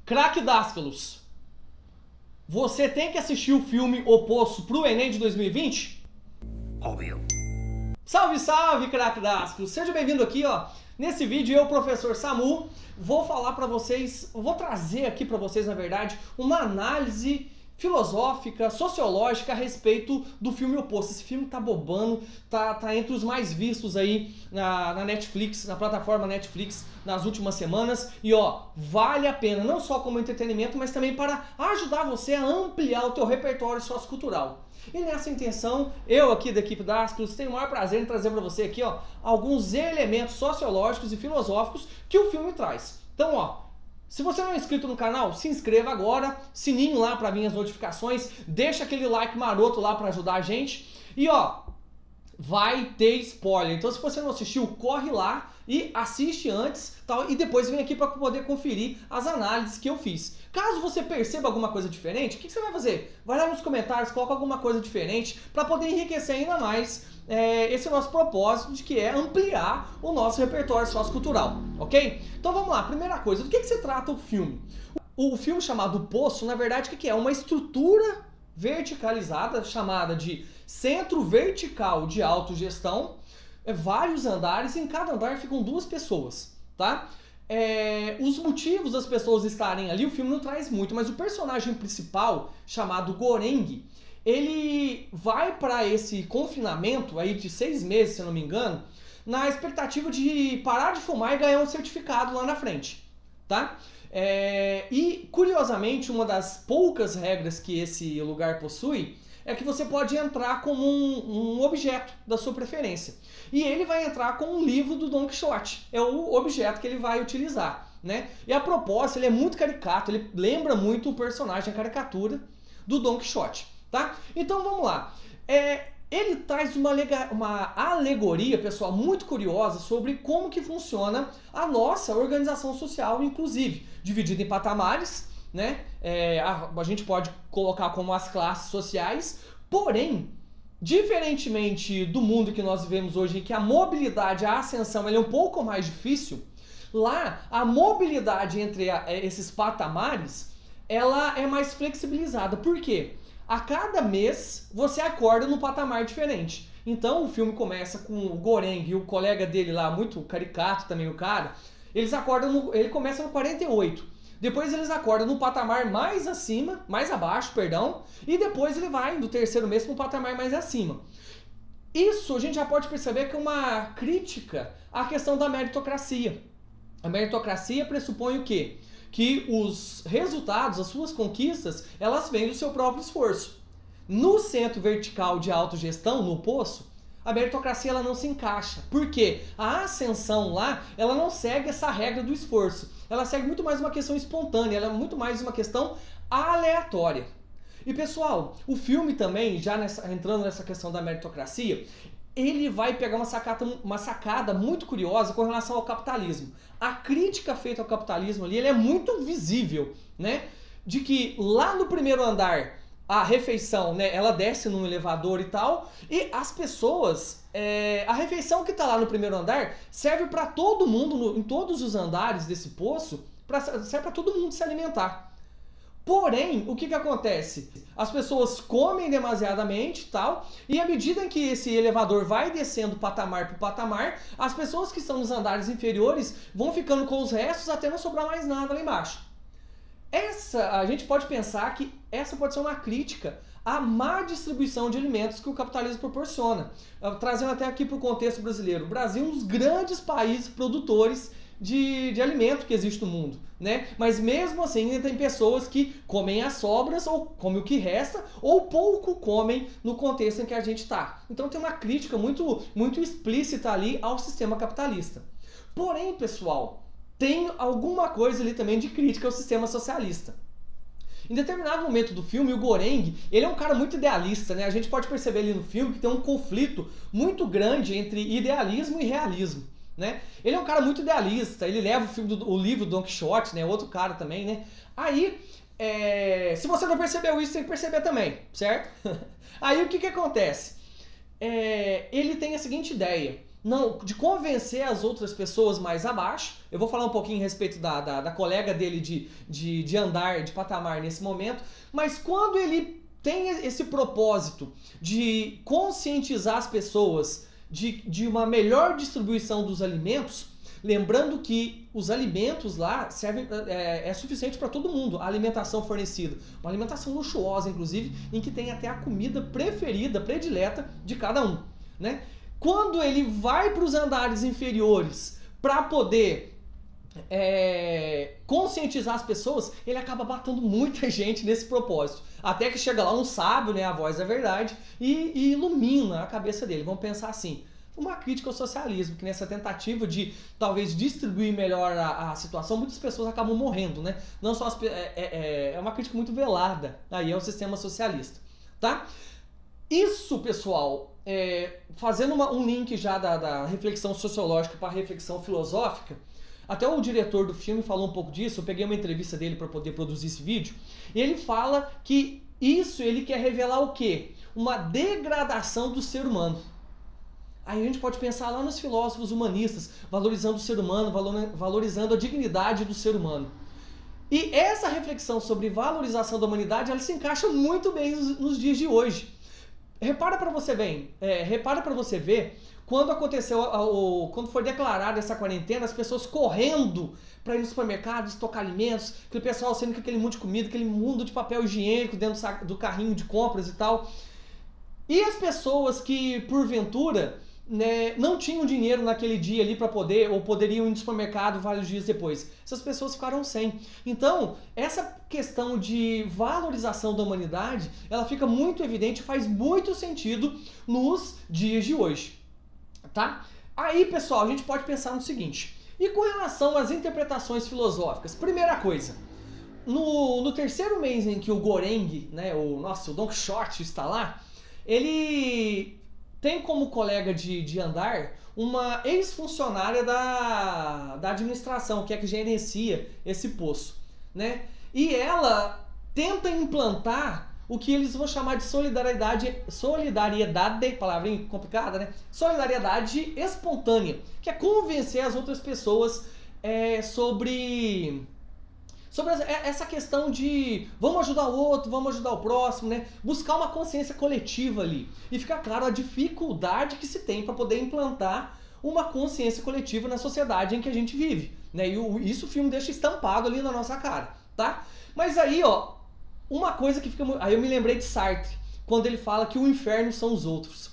Craque Dáscalos, você tem que assistir o filme O Poço pro Enem de 2020? Óbvio. Salve, salve, craque Dáscalos! Seja bem-vindo aqui, ó. Nesse vídeo eu, professor Samu, vou falar pra vocês, vou trazer aqui pra vocês, na verdade, uma análise filosófica, sociológica a respeito do filme O Poço. Esse filme tá bombando, tá entre os mais vistos aí na Netflix, na plataforma Netflix nas últimas semanas. E ó, vale a pena, não só como entretenimento, mas também para ajudar você a ampliar o teu repertório sociocultural. E nessa intenção, eu aqui da equipe Dáscalos tenho o maior prazer em trazer para você aqui, ó, alguns elementos sociológicos e filosóficos que o filme traz. Então, ó, se você não é inscrito no canal, se inscreva agora, sininho lá para vir as notificações, deixa aquele like maroto lá para ajudar a gente. E ó, vai ter spoiler, então se você não assistiu, corre lá e assiste antes, tal, e depois vem aqui para poder conferir as análises que eu fiz. Caso você perceba alguma coisa diferente, o que você vai fazer? Vai lá nos comentários, coloca alguma coisa diferente para poder enriquecer ainda mais esse nosso propósito, de que é ampliar o nosso repertório sociocultural, ok? Então vamos lá, primeira coisa, do que se trata o filme? O filme chamado Poço, na verdade, o que é? Uma estrutura verticalizada, chamada de Centro Vertical de Autogestão, vários andares, e em cada andar ficam duas pessoas, tá? Os motivos das pessoas estarem ali, o filme não traz muito, mas o personagem principal, chamado Goreng, ele vai para esse confinamento aí de 6 meses, se eu não me engano, na expectativa de parar de fumar e ganhar um certificado lá na frente, tá? E, curiosamente, uma das poucas regras que esse lugar possui é que você pode entrar como um objeto da sua preferência. E ele vai entrar com um livro do Don Quixote. É o objeto que ele vai utilizar, né? E a propósito, ele é muito caricato, ele lembra muito o personagem, a caricatura do Don Quixote, tá? Então vamos lá. Ele traz uma alegoria, pessoal, muito curiosa sobre como que funciona a nossa organização social, inclusive, dividida em patamares, né? A gente pode colocar como as classes sociais, porém, diferentemente do mundo que nós vivemos hoje, em que a mobilidade, a ascensão, ela é um pouco mais difícil, lá a mobilidade entre esses patamares, ela é mais flexibilizada. Por quê? A cada mês você acorda num patamar diferente. Então o filme começa com o Goreng e o colega dele lá, muito caricato também o cara, ele começa no 48. Depois eles acordam no patamar mais abaixo, e depois ele vai do terceiro mês para um patamar mais acima. Isso a gente já pode perceber que é uma crítica à questão da meritocracia. A meritocracia pressupõe o quê? Que os resultados, as suas conquistas, elas vêm do seu próprio esforço. No centro vertical de autogestão, no Poço, a meritocracia ela não se encaixa. Por quê? A ascensão lá, ela não segue essa regra do esforço. Ela segue muito mais uma questão espontânea, ela é muito mais uma questão aleatória. E pessoal, o filme também, já entrando nessa questão da meritocracia, ele vai pegar uma sacada muito curiosa com relação ao capitalismo. A crítica feita ao capitalismo ali, ele é muito visível, né? De que lá no primeiro andar, a refeição, né, ela desce num elevador e tal, e as pessoas, a refeição que está lá no primeiro andar serve para todo mundo, em todos os andares desse poço, serve para todo mundo se alimentar. Porém, o que acontece? As pessoas comem demasiadamente e tal, e à medida em que esse elevador vai descendo patamar por patamar, as pessoas que estão nos andares inferiores vão ficando com os restos até não sobrar mais nada lá embaixo. A gente pode pensar que essa pode ser uma crítica à má distribuição de alimentos que o capitalismo proporciona. Trazendo até aqui para o contexto brasileiro. O Brasil é um dos grandes países produtores de alimento que existe no mundo, né? Mas mesmo assim ainda tem pessoas que comem as sobras, ou comem o que resta, ou pouco comem no contexto em que a gente está. Então tem uma crítica muito, muito explícita ali ao sistema capitalista. Porém, pessoal, tem alguma coisa ali também de crítica ao sistema socialista. Em determinado momento do filme, o Goreng, ele é um cara muito idealista, né? A gente pode perceber ali no filme que tem um conflito muito grande entre idealismo e realismo, né? Ele é um cara muito idealista, ele leva o livro do Don Quixote, né? Outro cara também, né? Aí, se você não percebeu isso, tem que perceber também, certo? Aí o que acontece? Ele tem a seguinte ideia: de convencer as outras pessoas mais abaixo. Eu vou falar um pouquinho a respeito da colega dele de andar, de patamar nesse momento, mas quando ele tem esse propósito de conscientizar as pessoas de uma melhor distribuição dos alimentos, lembrando que os alimentos lá servem, é suficiente para todo mundo, a alimentação fornecida. Uma alimentação luxuosa, inclusive, em que tem até a comida preferida, predileta de cada um, né? Quando ele vai para os andares inferiores para poder conscientizar as pessoas, ele acaba batendo muita gente nesse propósito. Até que chega lá um sábio, né, a voz da verdade, e ilumina a cabeça dele. Vamos pensar assim, uma crítica ao socialismo, que nessa tentativa de talvez distribuir melhor a situação, muitas pessoas acabam morrendo, né? Não só é uma crítica muito velada aí ao sistema socialista, tá? Isso, pessoal, fazendo um link já da reflexão sociológica para a reflexão filosófica, até o diretor do filme falou um pouco disso, eu peguei uma entrevista dele para poder produzir esse vídeo, e ele fala que ele quer revelar o quê? Uma degradação do ser humano. Aí a gente pode pensar lá nos filósofos humanistas, valorizando o ser humano, valorizando a dignidade do ser humano. E essa reflexão sobre valorização da humanidade, ela se encaixa muito bem nos dias de hoje. Repara para você ver quando aconteceu, quando foi declarada essa quarentena, as pessoas correndo para ir no supermercado, estocar alimentos, aquele pessoal saindo com aquele monte de comida, aquele mundo de papel higiênico dentro do carrinho de compras e tal. E as pessoas que, porventura, né, não tinham dinheiro naquele dia ali para poder, ou poderiam ir no supermercado vários dias depois. Essas pessoas ficaram sem. Então, essa questão de valorização da humanidade, ela fica muito evidente, faz muito sentido nos dias de hoje, tá? Aí, pessoal, a gente pode pensar no seguinte, e com relação às interpretações filosóficas? Primeira coisa, no terceiro mês em que o Goreng, né, o Don Quixote está lá, ele tem como colega de andar uma ex-funcionária da administração, que é que gerencia esse poço, né? E ela tenta implantar o que eles vão chamar de solidariedade, palavra complicada, né? Solidariedade espontânea, que é convencer as outras pessoas sobre essa questão de vamos ajudar o outro, vamos ajudar o próximo, né? Buscar uma consciência coletiva ali. E fica claro a dificuldade que se tem para poder implantar uma consciência coletiva na sociedade em que a gente vive, né? E isso o filme deixa estampado ali na nossa cara, tá? Mas aí, ó, uma coisa que fica... Aí eu me lembrei de Sartre, quando ele fala que o inferno são os outros.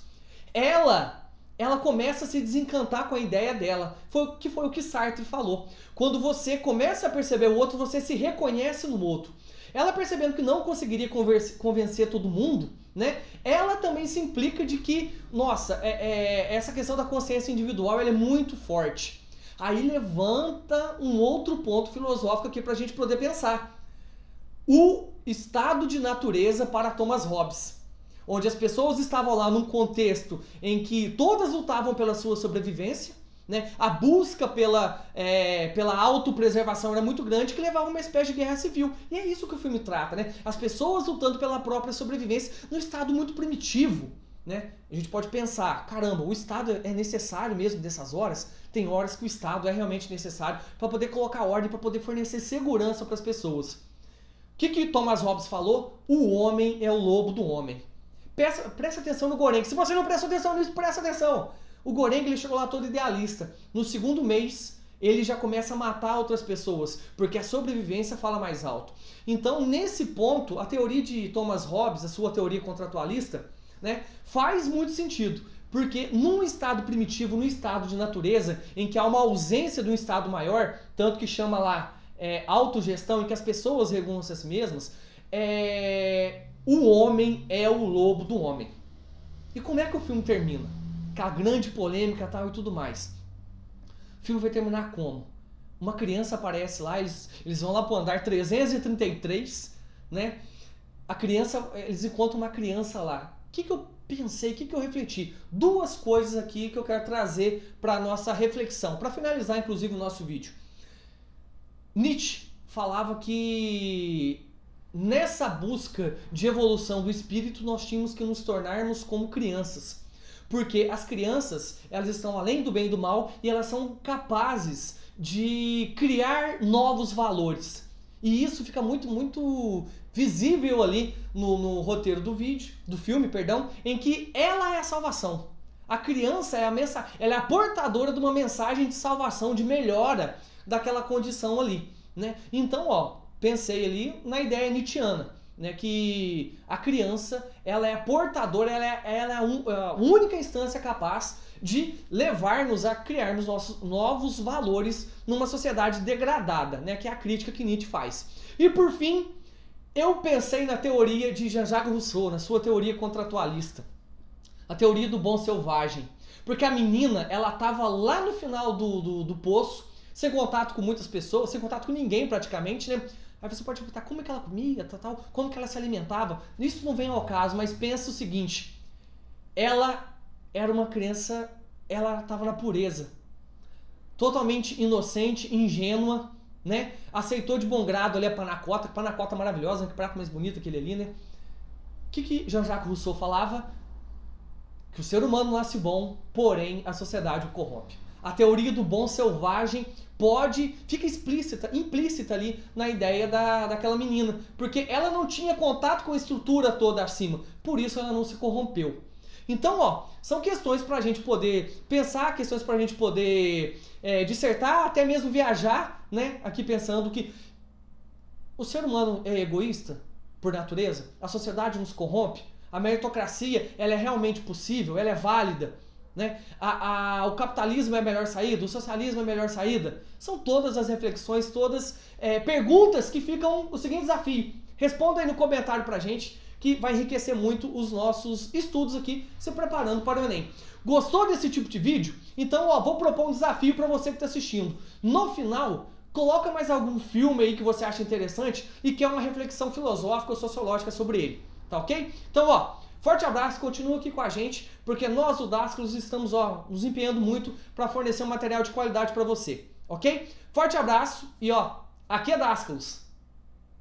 Ela começa a se desencantar com a ideia dela. Foi o que Sartre falou. Quando você começa a perceber o outro, você se reconhece no outro. Ela percebendo que não conseguiria convencer todo mundo, né? Ela também se implica de que, nossa, essa questão da consciência individual ela é muito forte. Aí levanta um outro ponto filosófico aqui pra gente poder pensar. O estado de natureza para Thomas Hobbes, onde as pessoas estavam lá num contexto em que todas lutavam pela sua sobrevivência, né? A busca pela autopreservação era muito grande, que levava a uma espécie de guerra civil. E é isso que o filme trata, né? As pessoas lutando pela própria sobrevivência num estado muito primitivo, né? A gente pode pensar, caramba, o Estado é necessário mesmo nessas horas? Tem horas que o Estado é realmente necessário para poder colocar ordem, para poder fornecer segurança para as pessoas. O que Thomas Hobbes falou? O homem é o lobo do homem. Presta atenção no Goreng. Se você não presta atenção nisso, presta atenção. O Goreng, ele chegou lá todo idealista. No segundo mês, ele já começa a matar outras pessoas, porque a sobrevivência fala mais alto. Então, nesse ponto, a teoria de Thomas Hobbes, a sua teoria contratualista, né, faz muito sentido. Porque num estado primitivo, num estado de natureza, em que há uma ausência de um estado maior, tanto que chama lá autogestão, em que as pessoas regulam-se a si mesmas, o homem é o lobo do homem. E como é que o filme termina? Com a grande polêmica tal e tudo mais. O filme vai terminar como? Uma criança aparece lá, eles vão lá pro andar 333, né? Eles encontram uma criança lá. O que eu pensei, o que eu refleti? Duas coisas aqui que eu quero trazer para a nossa reflexão, para finalizar inclusive o nosso vídeo. Nietzsche falava que nessa busca de evolução do espírito nós tínhamos que nos tornarmos como crianças. Porque as crianças, elas estão além do bem e do mal e elas são capazes de criar novos valores. E isso fica muito visível ali no roteiro do filme, em que ela é a salvação. A criança ela é a portadora de uma mensagem de salvação, de melhora daquela condição ali, né? Então, ó, pensei ali na ideia nietzschiana, né, que a criança, ela é a portadora, ela é a única instância capaz de levar-nos a criarmos nossos novos valores numa sociedade degradada, né, que é a crítica que Nietzsche faz. E por fim, eu pensei na teoria de Jean-Jacques Rousseau, na sua teoria contratualista, a teoria do bom selvagem, porque a menina, ela estava lá no final do poço, sem contato com muitas pessoas, sem contato com ninguém praticamente, né? Aí você pode perguntar como é que ela comia, como que ela se alimentava. Isso não vem ao caso, mas pensa o seguinte: ela era uma criança, ela estava na pureza, totalmente inocente, ingênua, né? Aceitou de bom grado ali a panacota maravilhosa, que prato mais bonito aquele ali, né? O que Jean-Jacques Rousseau falava? Que o ser humano nasce bom, porém a sociedade o corrompe. A teoria do bom selvagem fica implícita ali na ideia daquela menina, porque ela não tinha contato com a estrutura toda acima, por isso ela não se corrompeu. Então, ó, são questões para a gente poder pensar, questões para a gente poder dissertar, até mesmo viajar, né? Aqui pensando que o ser humano é egoísta por natureza, a sociedade nos corrompe, a meritocracia, ela é realmente possível, ela é válida, né? O capitalismo é a melhor saída, o socialismo é a melhor saída. São todas as reflexões, todas perguntas que ficam o seguinte desafio. Responda aí no comentário pra gente, que vai enriquecer muito os nossos estudos aqui, se preparando para o Enem. Gostou desse tipo de vídeo? Então, ó, vou propor um desafio para você que está assistindo. No final, coloca mais algum filme aí que você acha interessante e que é uma reflexão filosófica ou sociológica sobre ele. Tá ok? Então, ó, forte abraço, continua aqui com a gente, porque nós do Dascalos estamos, ó, nos empenhando muito para fornecer um material de qualidade para você, ok? Forte abraço e, ó, aqui é Dascalos.